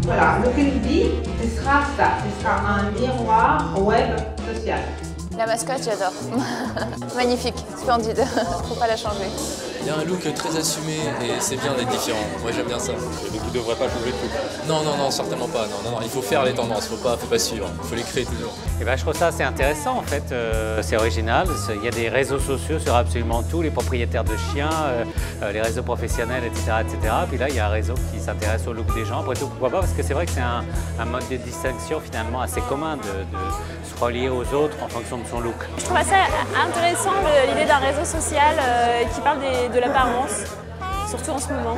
Voilà, Look & Be, ce sera ça, ce sera un miroir web social. La mascotte, j'adore. Magnifique, splendide. Faut pas la changer. Il y a un look très assumé et c'est bien d'être différent. Moi j'aime bien ça. Et donc vous ne devrez pas changer tout. Non, certainement pas. Non, il faut faire les tendances, faut pas suivre. Il faut les créer toujours. Et ben, je trouve ça assez intéressant en fait. C'est original. Il y a des réseaux sociaux sur absolument tout, les propriétaires de chiens, les réseaux professionnels, etc., etc. Puis là, il y a un réseau qui s'intéresse au look des gens. Après tout, pourquoi pas? Parce que c'est vrai que c'est un mode de distinction finalement assez commun de se relier aux autres en fonction de son look. Je trouve assez intéressant l'idée d'un réseau social qui parle de l'apparence, surtout en ce moment.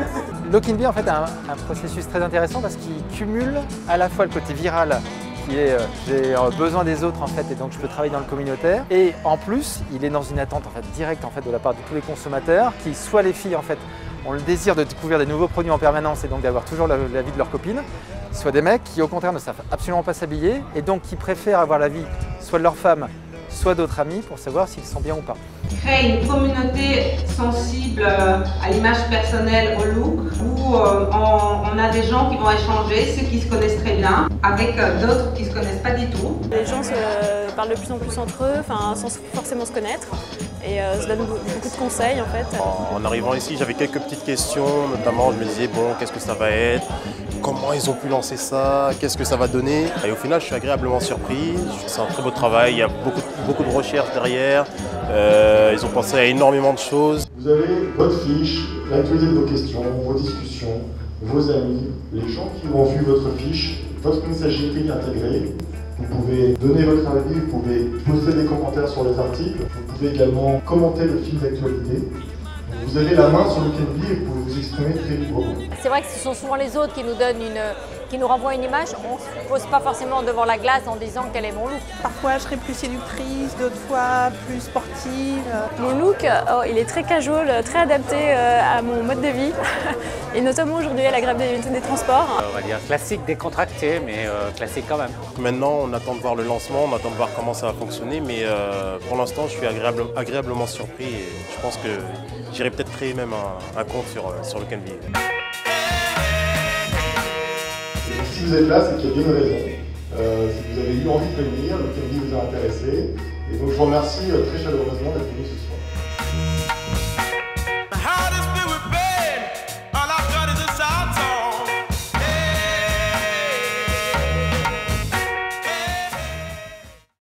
Look & Be en fait a un processus très intéressant parce qu'il cumule à la fois le côté viral qui est j'ai besoin des autres en fait et donc je peux travailler dans le communautaire, et en plus il est dans une attente en fait directe en fait de la part de tous les consommateurs qui, soit les filles en fait ont le désir de découvrir des nouveaux produits en permanence et donc d'avoir toujours l'avis de leurs copines, soit des mecs qui au contraire ne savent absolument pas s'habiller et donc qui préfèrent avoir l'avis soit de leur femme soit d'autres amis pour savoir s'ils sont bien ou pas. Créer une communauté sensible à l'image personnelle, au look, où on a des gens qui vont échanger, ceux qui se connaissent très bien, avec d'autres qui ne se connaissent pas du tout. Les gens se parlent de plus en plus entre eux, sans forcément se connaître, et se donnent beaucoup de conseils en fait. En arrivant ici, j'avais quelques petites questions, notamment je me disais bon, qu'est-ce que ça va être? Comment ils ont pu lancer ça? Qu'est-ce que ça va donner? Et au final, je suis agréablement surpris. C'est un très beau travail, il y a beaucoup de recherche derrière. Ils ont pensé à énormément de choses. Vous avez votre fiche, l'actualité de vos questions, vos discussions, vos amis, les gens qui ont vu votre fiche, votre messagerie est intégrée. Vous pouvez donner votre avis, vous pouvez poster des commentaires sur les articles, vous pouvez également commenter le fil d'actualité. Vous avez la main sur le Look & Be et vous pouvez vous exprimer très librement. C'est vrai que ce sont souvent les autres qui nous donnent qui nous renvoient une image. On ne se pose pas forcément devant la glace en disant quel est mon look. Parfois je serai plus séductrice, d'autres fois plus sportive. Mon look, il est très casual, très adapté à mon mode de vie. Et notamment aujourd'hui à la grève des transports. On va dire classique décontracté, mais classique quand même. Maintenant, on attend de voir le lancement, on attend de voir comment ça va fonctionner, mais pour l'instant, je suis agréablement surpris et je pense que j'irai peut-être créer même un compte sur Look & Be. Si vous êtes là, c'est qu'il y a bien une raison. Si vous avez eu envie de venir, Look & Be vous a intéressé. Et donc je vous remercie très chaleureusement d'être venu ce soir.